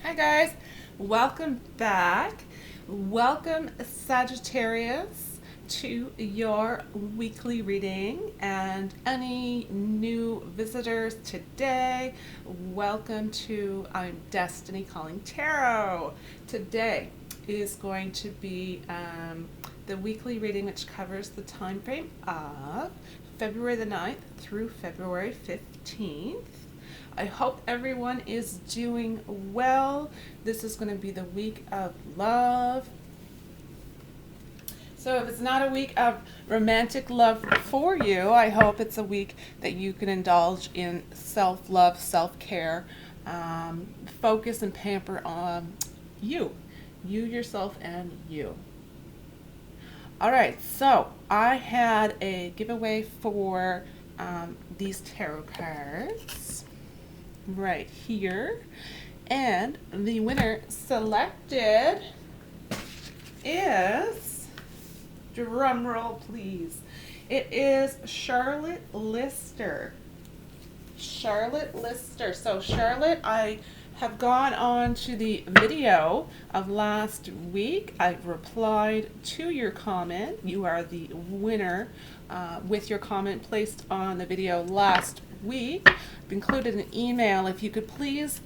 Hi guys, welcome back. Welcome Sagittarius to your weekly reading, and any new visitors today, welcome to Destiny Calling Tarot. Today is going to be the weekly reading, which covers the time frame of February the 9th through February 15th. I hope everyone is doing well. This is going to be the week of love. So if it's not a week of romantic love for you, I hope it's a week that you can indulge in self-love, self-care, focus and pamper on you yourself and you. All right, so I had a giveaway for these tarot cards right here, and the winner selected is, drum roll please, it is Charlotte Lister. So Charlotte, I have gone on to the video of last week. I've replied to your comment. You are the winner with your comment placed on the video last week. I've included an email. If you could please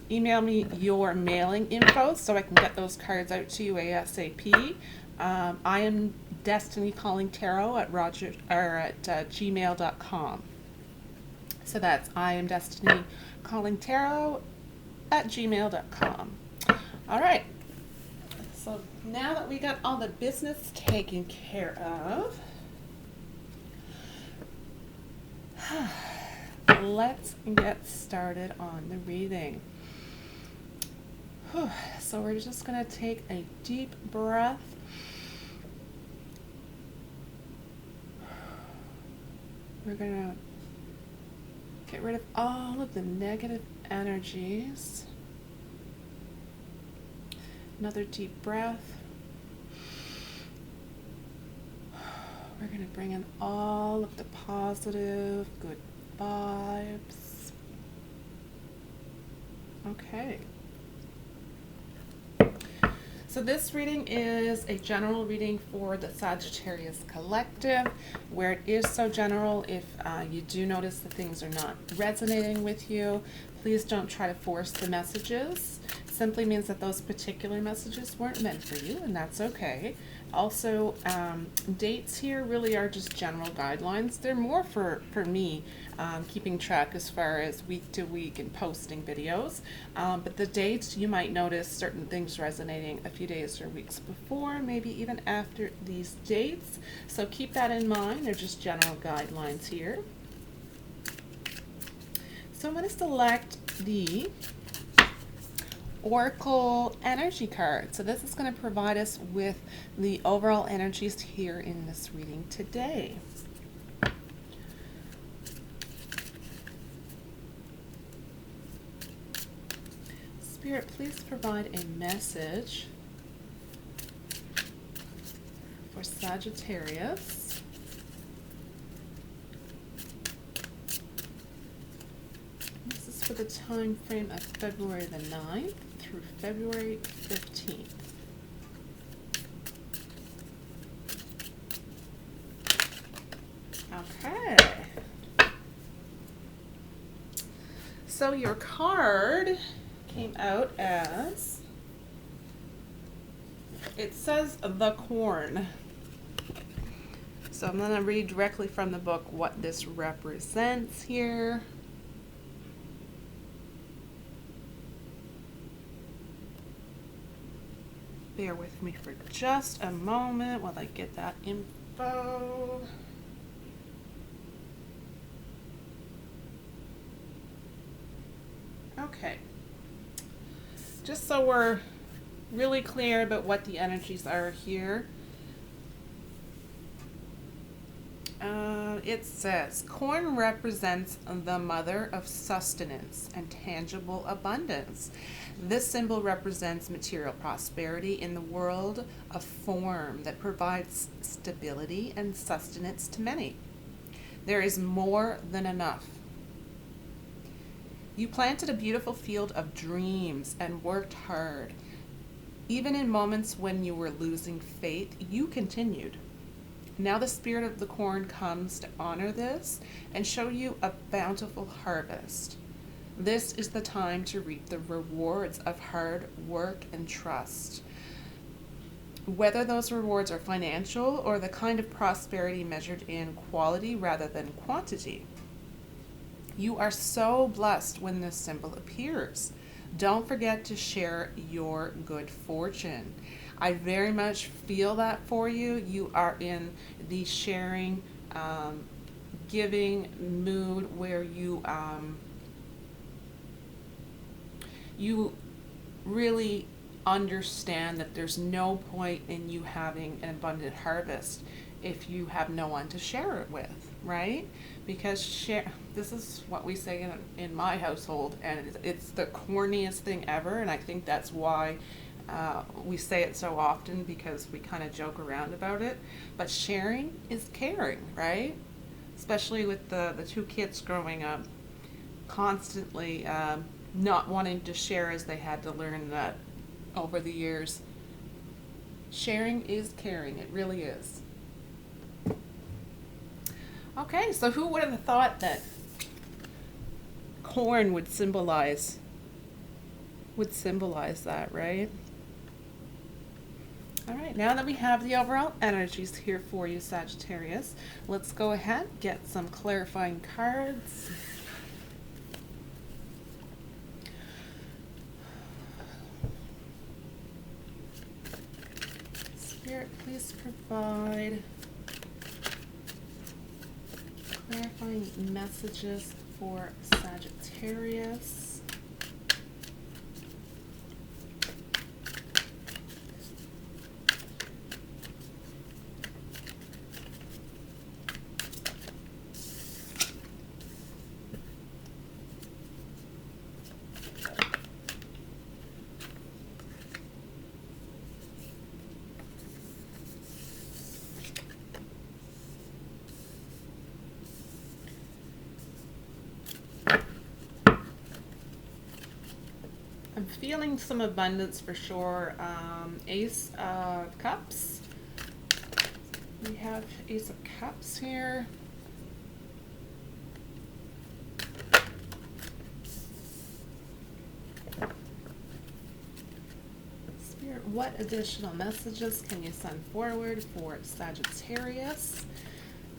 email me your mailing info so I can get those cards out to you ASAP. I am Destiny Calling Tarot at gmail.com. So that's I am Destiny Calling Tarot at gmail.com. All right. So now that we got all the business taken care of, let's get started on the reading. So we're just going to take a deep breath. We're going to get rid of all of the negative energies. Another deep breath. We're going to bring in all of the positive, good vibes. Okay. So this reading is a general reading for the Sagittarius collective. Where it is so general, if you do notice that things are not resonating with you, please don't try to force the messages. It simply means that those particular messages weren't meant for you, and that's okay. Also, dates here really are just general guidelines. They're more for me, keeping track as far as week to week and posting videos. But the dates, you might notice certain things resonating a few days or weeks before, maybe even after these dates. So keep that in mind. They're just general guidelines here. So I'm going to select the Oracle energy card. So this is going to provide us with the overall energies here in this reading today. Spirit, please provide a message for Sagittarius. This is for the time frame of February the 9th through February 15th. Okay. So your card came out as, it says the corn. So I'm going to read directly from the book what this represents here. Bear with me for just a moment while I get that info. Okay. Just so we're really clear about what the energies are here. It says, corn represents the mother of sustenance and tangible abundance. This symbol represents material prosperity in the world of form that provides stability and sustenance to many. There is more than enough. You planted a beautiful field of dreams and worked hard. Even in moments when you were losing faith, you continued. Now the spirit of the corn comes to honor this and show you a bountiful harvest. This is the time to reap the rewards of hard work and trust. Whether those rewards are financial or the kind of prosperity measured in quality rather than quantity. You are so blessed when this symbol appears. Don't forget to share your good fortune. I very much feel that for you. You are in the sharing, giving mood where you really understand that there's no point in you having an abundant harvest if you have no one to share it with, right? Because this is what we say in my household, and it's the corniest thing ever, and I think that's why we say it so often, because we kind of joke around about it. But sharing is caring, right? Especially with the two kids growing up, constantly not wanting to share, as they had to learn that over the years. Sharing is caring. It really is. Okay, so who would have thought that corn would symbolize that, right? All right, now that we have the overall energies here for you, Sagittarius, let's go ahead, get some clarifying cards. Spirit, please provide clarifying messages for Sagittarius. I'm feeling some abundance for sure. Ace of Cups. We have Ace of Cups here. Spirit, what additional messages can you send forward for Sagittarius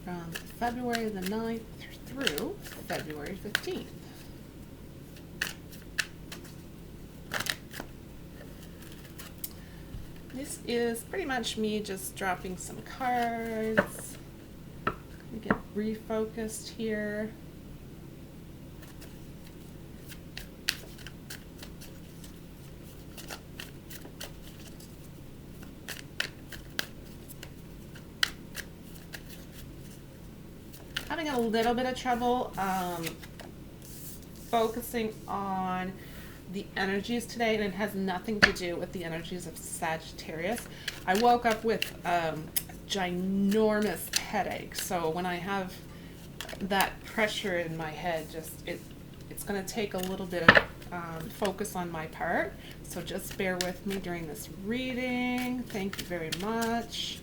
from February the 9th through February 15th? This is pretty much me just dropping some cards. We get refocused here. Having a little bit of trouble focusing on the energies today, and it has nothing to do with the energies of Sagittarius. I woke up with a ginormous headache, so when I have that pressure in my head, it's going to take a little bit of focus on my part, so just bear with me during this reading. Thank you very much.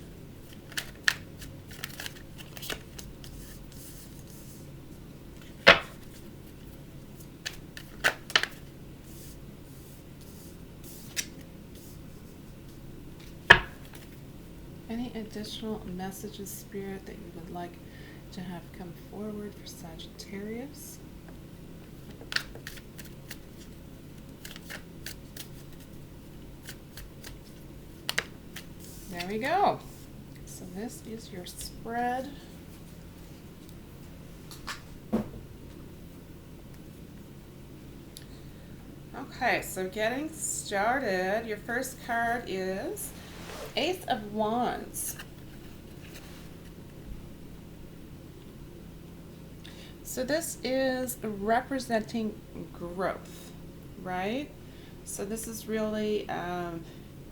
Any additional messages, Spirit, that you would like to have come forward for Sagittarius? There we go. So this is your spread. Okay, so getting started, your first card is Ace of Wands. So this is representing growth, right? So this is really a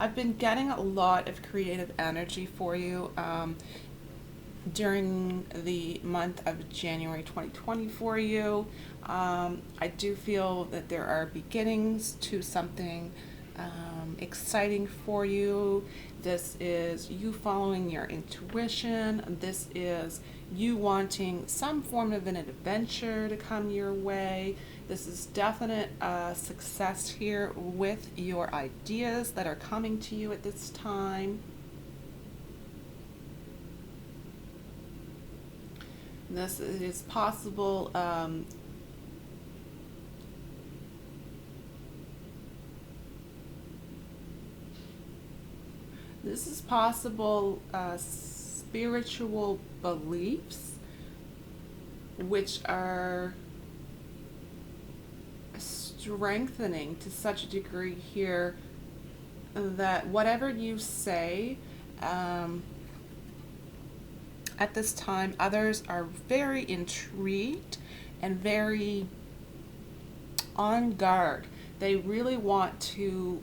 I've been getting a lot of creative energy for you during the month of January 2020 for you. I do feel that there are beginnings to something exciting for you. This is you following your intuition. This is you wanting some form of an adventure to come your way. This is definite success here with your ideas that are coming to you at this time. This is possible spiritual beliefs which are strengthening to such a degree here that whatever you say at this time, others are very intrigued and very on guard. They really want to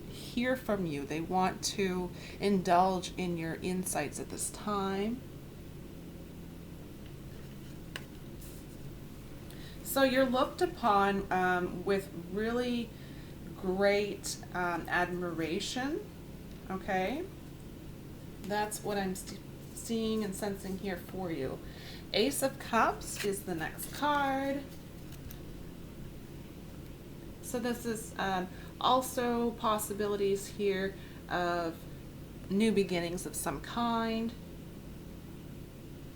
hear from you. They want to indulge in your insights at this time. So you're looked upon with really great admiration, okay? That's what I'm seeing and sensing here for you. Ace of Cups is the next card. So this is also possibilities here of new beginnings of some kind.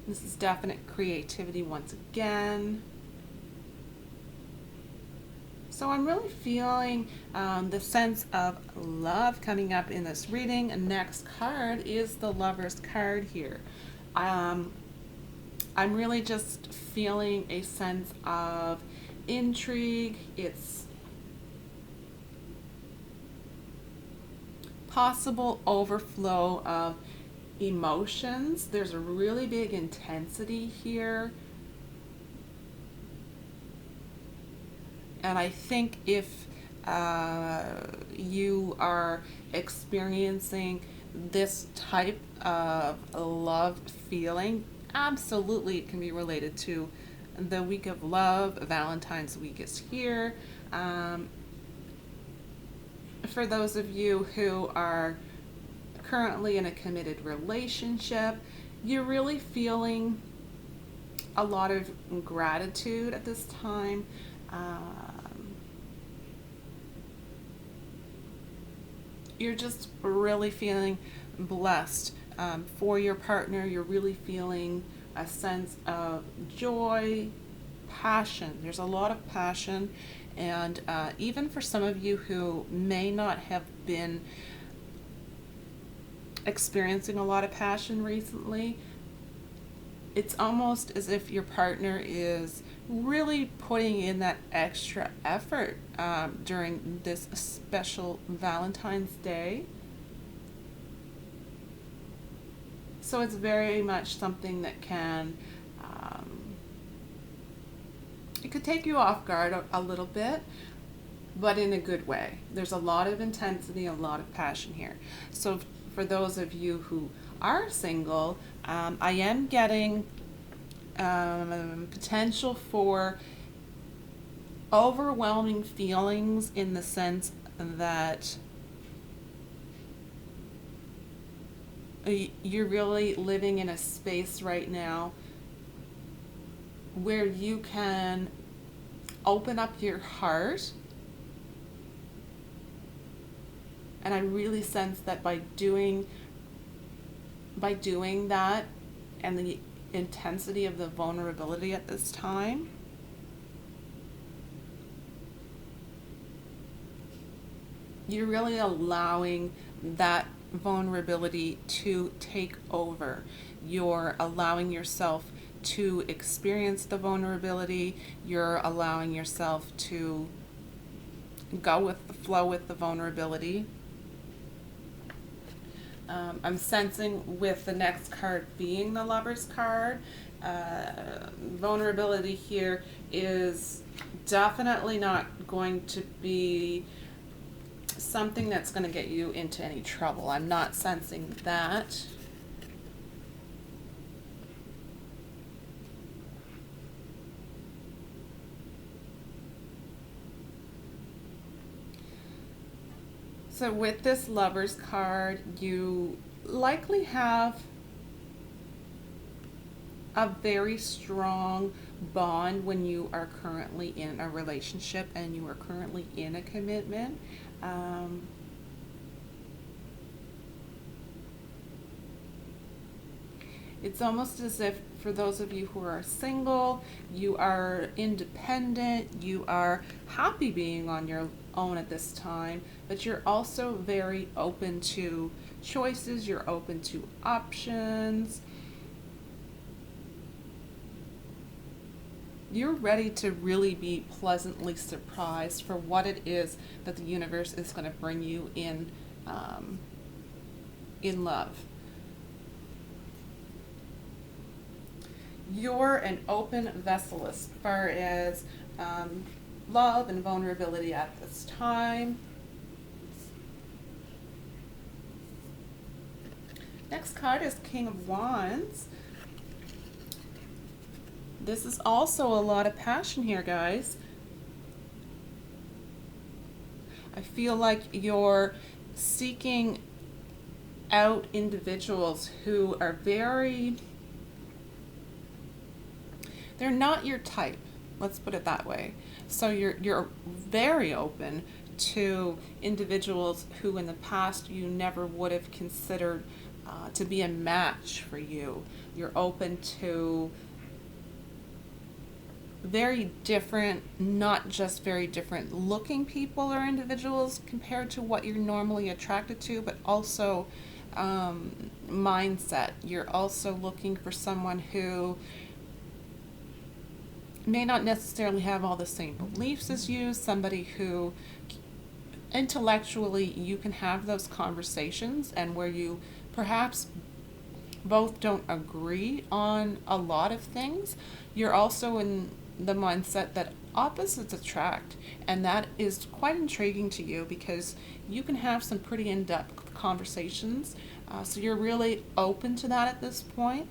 This is definite creativity once again. So I'm really feeling the sense of love coming up in this reading. And next card is the Lover's card here. I'm really just feeling a sense of intrigue. It's possible overflow of emotions. There's a really big intensity here. And I think if you are experiencing this type of love feeling, absolutely it can be related to the week of love. Valentine's week is here. For those of you who are currently in a committed relationship, you're really feeling a lot of gratitude at this time. You're just really feeling blessed for your partner. You're really feeling a sense of joy, passion. There's a lot of passion, and even for some of you who may not have been experiencing a lot of passion recently, it's almost as if your partner is really putting in that extra effort during this special Valentine's Day. So it's very much something that can, it could take you off guard a little bit, but in a good way. There's a lot of intensity, a lot of passion here. So for those of you who are single, I am getting potential for overwhelming feelings in the sense that you're really living in a space right now where you can open up your heart. And I really sense that by doing that and the intensity of the vulnerability at this time, you're really allowing that vulnerability to take over. You're allowing yourself to experience the vulnerability. You're allowing yourself to go with the flow with the vulnerability. I'm sensing with the next card being the Lover's card, vulnerability here is definitely not going to be something that's going to get you into any trouble. I'm not sensing that. So with this Lovers card, you likely have a very strong bond when you are currently in a relationship and you are currently in a commitment. It's almost as if for those of you who are single, you are independent, you are happy being on your own at this time, but you're also very open to choices, you're open to options. You're ready to really be pleasantly surprised for what it is that the universe is going to bring you in love. You're an open vessel as far as love and vulnerability at this time. Next card is King of Wands. This is also a lot of passion here, guys. I feel like you're seeking out individuals who are they're not your type. Let's put it that way. So you're very open to individuals who in the past you never would have considered to be a match for you. You're open to very different, not just very different looking people or individuals compared to what you're normally attracted to, but also mindset. You're also looking for someone who may not necessarily have all the same beliefs as you, somebody who intellectually you can have those conversations and where you perhaps both don't agree on a lot of things. You're also in the mindset that opposites attract, and that is quite intriguing to you because you can have some pretty in-depth conversations. So you're really open to that at this point.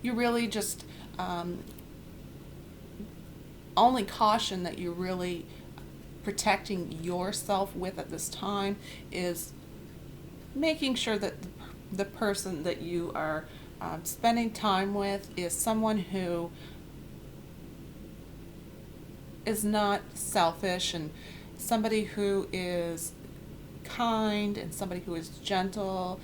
You really just only caution that you're really protecting yourself with at this time is making sure that the person that you are spending time with is someone who is not selfish, and somebody who is kind, and somebody who is gentle,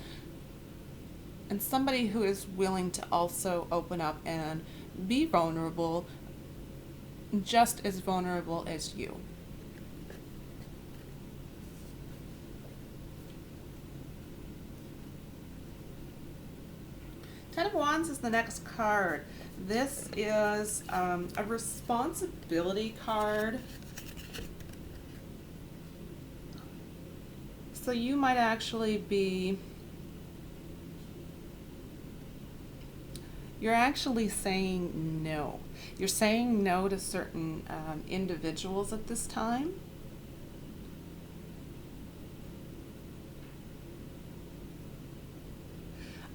and somebody who is willing to also open up and be vulnerable, just as vulnerable as you. Ten of Wands is the next card. This is a responsibility card. So you might actually be, you're actually saying no. You're saying no to certain individuals at this time.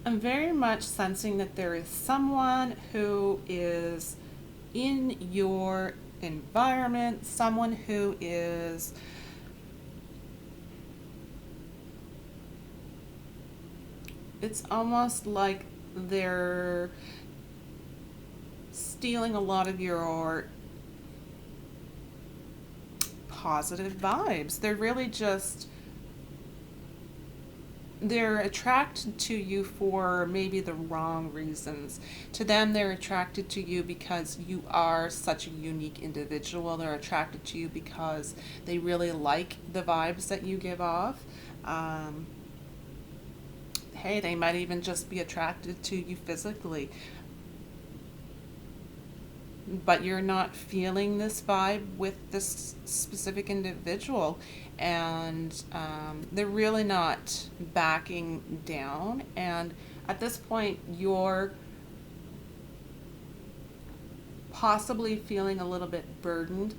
I'm very much sensing that there is someone who is in your environment, someone who is it's almost like they're stealing a lot of your positive vibes. They're really just, they're attracted to you for maybe the wrong reasons. To them, they're attracted to you because you are such a unique individual. They're attracted to you because they really like the vibes that you give off. Hey, they might even just be attracted to you physically. But you're not feeling this vibe with this specific individual, and they're really not backing down. And at this point, you're possibly feeling a little bit burdened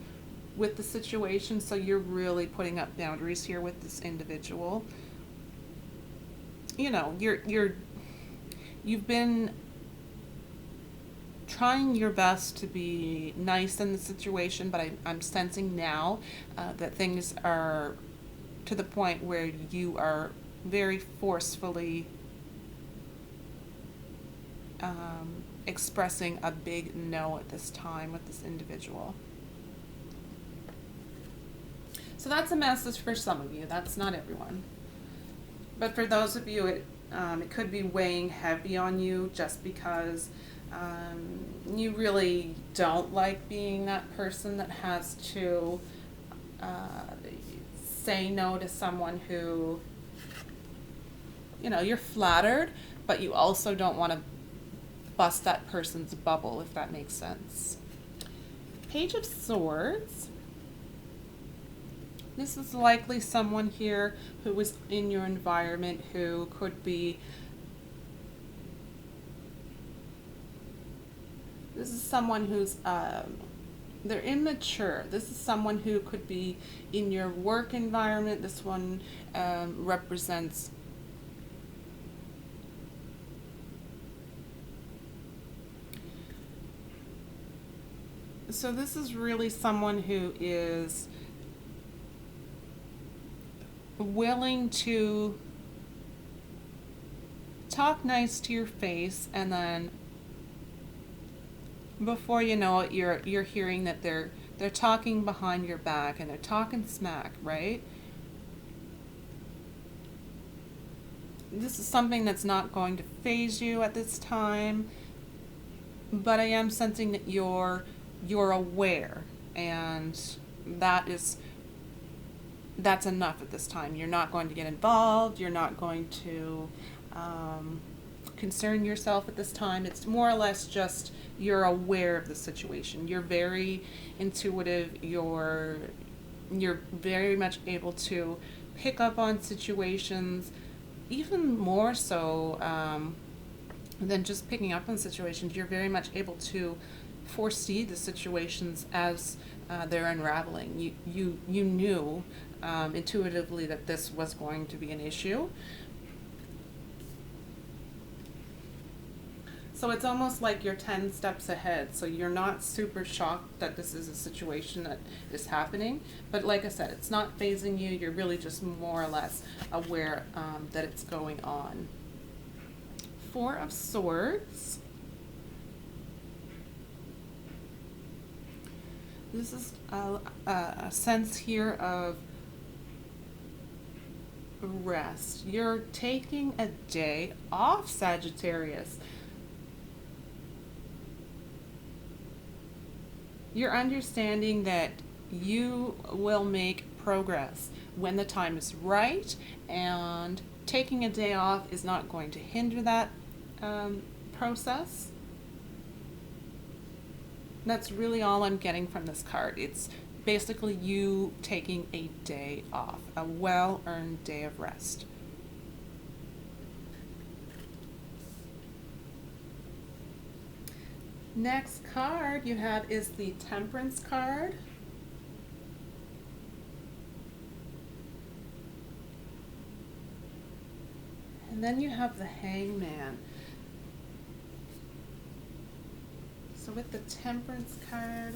with the situation, so you're really putting up boundaries here with this individual. You know, you've been trying your best to be nice in the situation, but I'm sensing now that things are to the point where you are very forcefully expressing a big no at this time with this individual. So that's a message for some of you. That's not everyone. But for those of you, it could be weighing heavy on you just because you really don't like being that person that has to say no to someone who, you know, you're flattered, but you also don't want to bust that person's bubble, if that makes sense. Page of Swords. This is likely someone here who was in your environment who could be, this is someone who's, they're immature. This is someone who could be in your work environment. This one represents so this is really someone who is willing to talk nice to your face, and then before you know it, you're hearing that they're talking behind your back and they're talking smack, right? This is something that's not going to faze you at this time, but I am sensing that you're aware, and that's enough at this time. You're not going to get involved. You're not going to concern yourself at this time. It's more or less just you're aware of the situation. You're very intuitive. You're very much able to pick up on situations, even more so than just picking up on situations. You're very much able to foresee the situations as they're unraveling. You knew intuitively that this was going to be an issue. So it's almost like you're 10 steps ahead. So you're not super shocked that this is a situation that is happening. But like I said, it's not phasing you. You're really just more or less aware that it's going on. Four of Swords. This is a sense here of rest. You're taking a day off, Sagittarius. You're understanding that you will make progress when the time is right, and taking a day off is not going to hinder that process. That's really all I'm getting from this card. It's basically you taking a day off, a well-earned day of rest. Next card you have is the Temperance card. And then you have the Hangman. So with the Temperance card,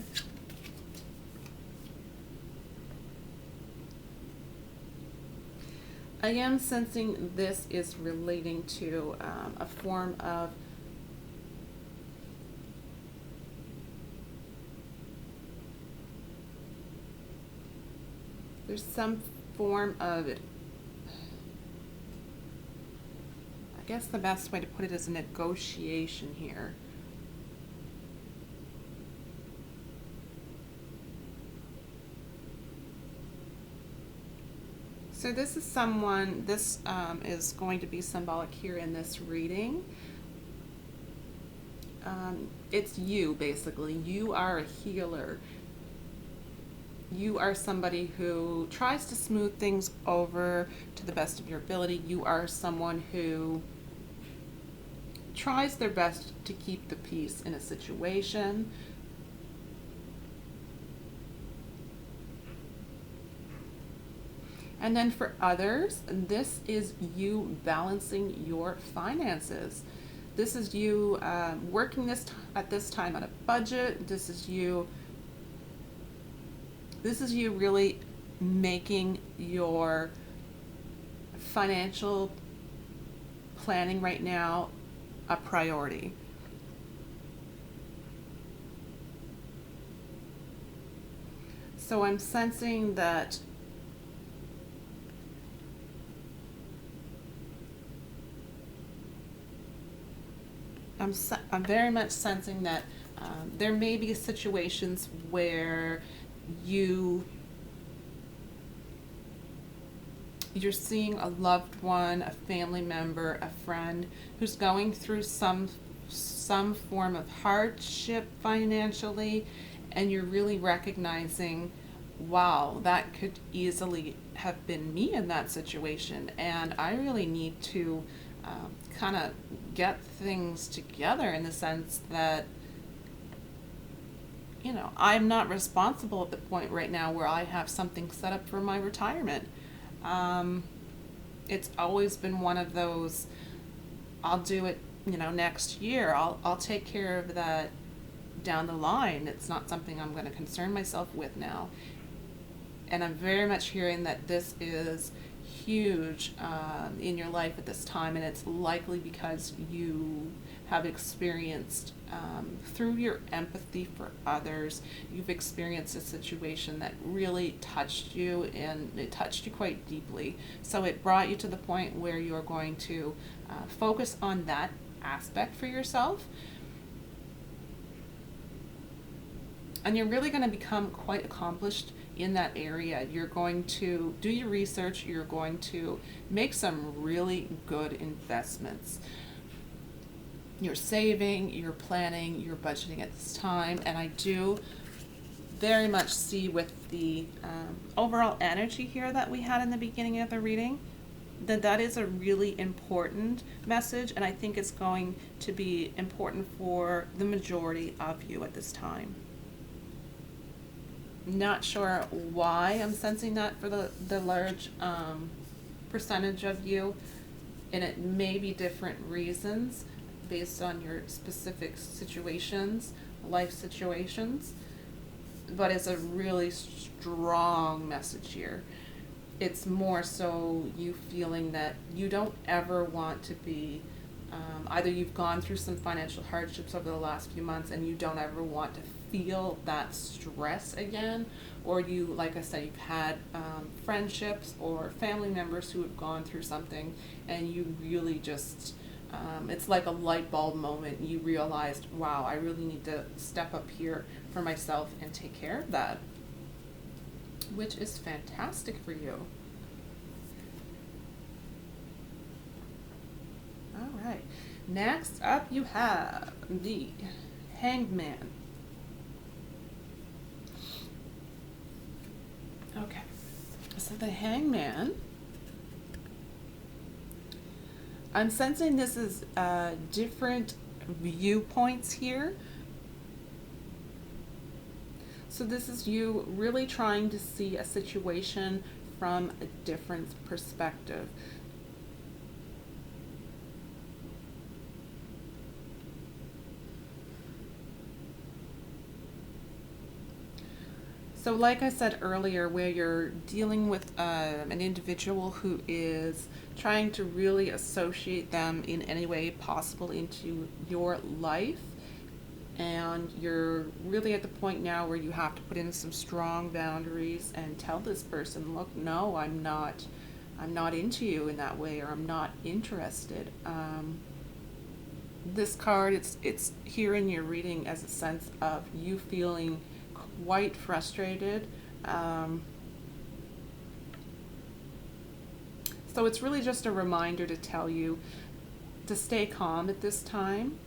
I am sensing this is relating to a form of there's some form of it. I guess the best way to put it is a negotiation here. So this is someone, this is going to be symbolic here in this reading. It's you, basically. You are a healer. You are somebody who tries to smooth things over to the best of your ability. You are someone who tries their best to keep the peace in a situation. And then for others, this is you balancing your finances. This is you working at this time on a budget. This is you really making your financial planning right now a priority. So I'm sensing that I'm very much sensing that there may be situations where you you're seeing a loved one, a family member, a friend who's going through some form of hardship financially, and you're really recognizing, wow, that could easily have been me in that situation, and I really need to kind of get things together in the sense that, you know, I'm not responsible at the point right now where I have something set up for my retirement. Um, it's always been one of those, I'll do it, you know, next year. I'll take care of that down the line. It's not something I'm going to concern myself with now. And I'm very much hearing that this is huge in your life at this time, and it's likely because you have experienced, through your empathy for others, you've experienced a situation that really touched you, and it touched you quite deeply. So it brought you to the point where you're going to focus on that aspect for yourself. And you're really going to become quite accomplished in that area. You're going to do your research, you're going to make some really good investments. You're saving, you're planning, you're budgeting at this time, and I do very much see with the overall energy here that we had in the beginning of the reading, that is a really important message, and I think it's going to be important for the majority of you at this time. Not sure why I'm sensing that for the large percentage of you, and it may be different reasons based on your specific situations, life situations, but it's a really strong message here. It's more so you feeling that you don't ever want to be, either you've gone through some financial hardships over the last few months and you don't ever want to feel that stress again, or you, like I said, you've had friendships or family members who have gone through something, and you really just, it's like a light bulb moment. You realized, wow, I really need to step up here for myself and take care of that, which is fantastic for you. All right. Next up, you have the Hanged Man. Okay. So the Hangman, I'm sensing this is different viewpoints here. So this is you really trying to see a situation from a different perspective. So like I said earlier, where you're dealing with an individual who is trying to really associate them in any way possible into your life, and you're really at the point now where you have to put in some strong boundaries and tell this person, look, no, I'm not into you in that way, or I'm not interested. This card, it's here in your reading as a sense of you feeling quite frustrated. So it's really just a reminder to tell you to stay calm at this time.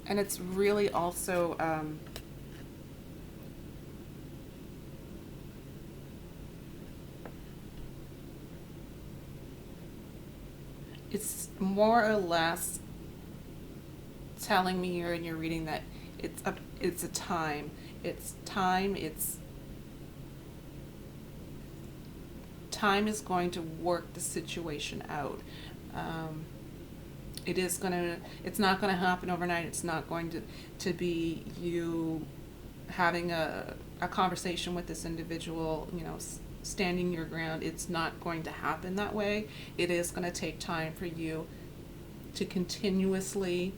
And it's really also it's more or less telling me here in your reading that it's a time. Time is going to work the situation out. It's not gonna happen overnight. It's not going to be you having a conversation with this individual, standing your ground. It's not going to happen that way. It is going to take time for you to continuously,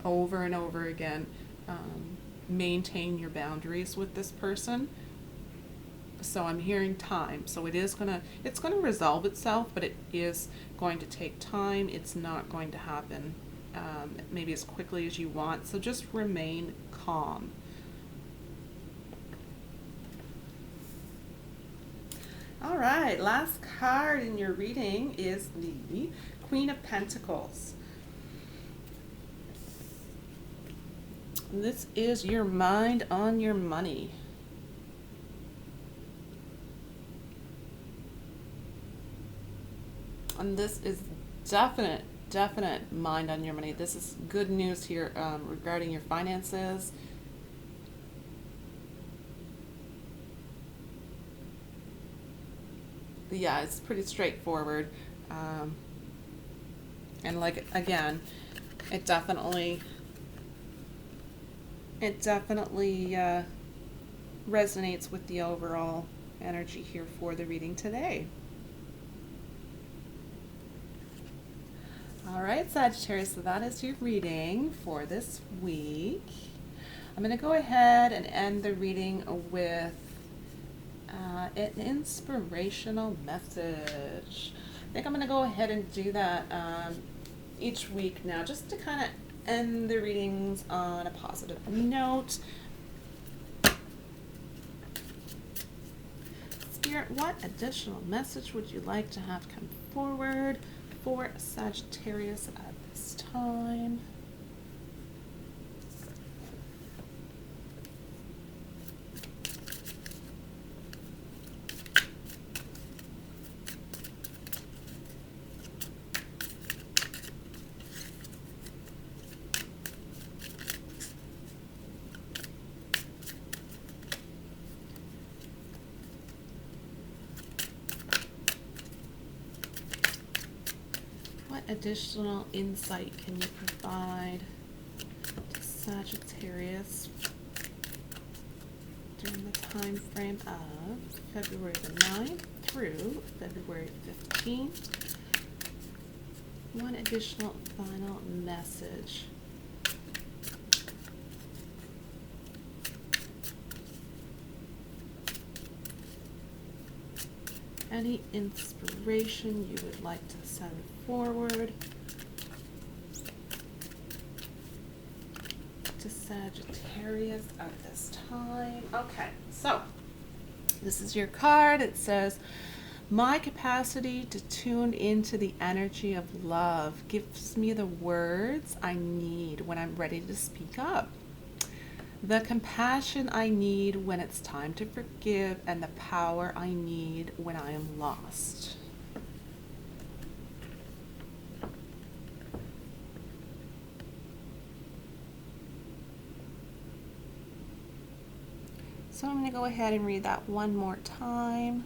over and over again, maintain your boundaries with this person. So I'm hearing time. So it's gonna resolve itself, but it is going to take time. It's not going to happen maybe as quickly as you want. So just remain calm. All right, last card in your reading is the Queen of Pentacles. This is your mind on your money. And this is definite mind on your money. This is good news here regarding your finances. Yeah, it's pretty straightforward. And like, again, it definitely resonates with the overall energy here for the reading today. All right, Sagittarius, so that is your reading for this week. I'm going to go ahead and end the reading with an inspirational message. I think I'm going to go ahead and do that each week now, just to kind of end the readings on a positive note. Spirit, what additional message would you like to have come forward for Sagittarius at this time? Additional insight can you provide to Sagittarius during the time frame of February the 9th through February 15th? One additional final message. Any inspiration you would like to send forward to Sagittarius at this time? Okay, so this is your card. It says, my capacity to tune into the energy of love gives me the words I need when I'm ready to speak up. The compassion I need when it's time to forgive, and the power I need when I am lost. So I'm going to go ahead and read that one more time.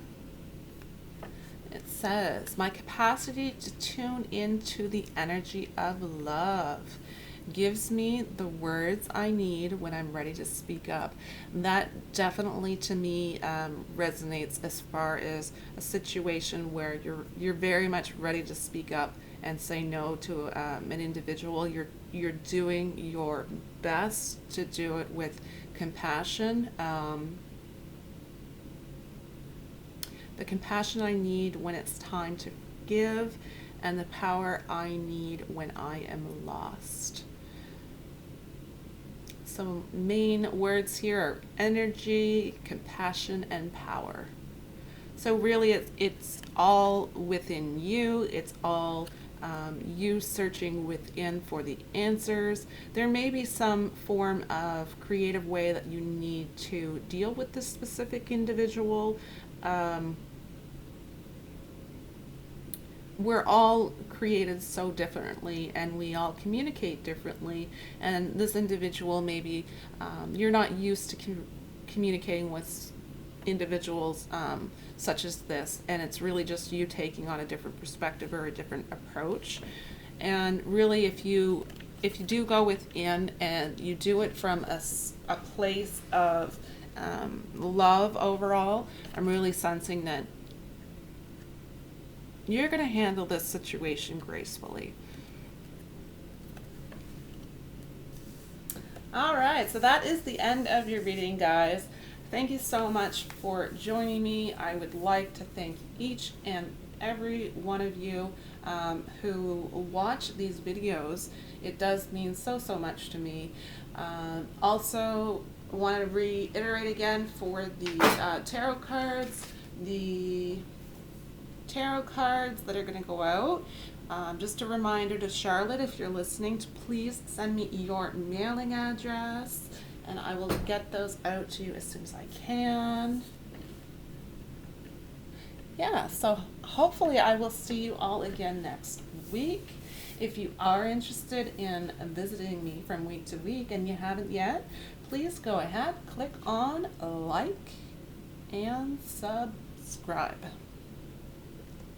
It says, my capacity to tune into the energy of love gives me the words I need when I'm ready to speak up. That definitely to me resonates as far as a situation where you're very much ready to speak up and say no to an individual. You're doing your best to do it with compassion. The compassion I need when it's time to give, and the power I need when I am lost. So main words here are energy, compassion, and power. So really it's all within you. It's all you searching within for the answers. There may be some form of creative way that you need to deal with this specific individual. We're all created so differently, and we all communicate differently. And this individual, maybe you're not used to communicating with individuals such as this, and it's really just you taking on a different perspective or a different approach. And really, if you do go within and you do it from a place of love overall, I'm really sensing that you're going to handle this situation gracefully. All right, so that is the end of your reading, guys. Thank you so much for joining me. I would like to thank each and every one of you who watch these videos. It does mean so much to me. Also, want to reiterate again for the tarot cards that are going to go out. Just a reminder to Charlotte, if you're listening, to please send me your mailing address, and I will get those out to you as soon as I can. Yeah, so hopefully I will see you all again next week. If you are interested in visiting me from week to week and you haven't yet, please go ahead, click on like and subscribe.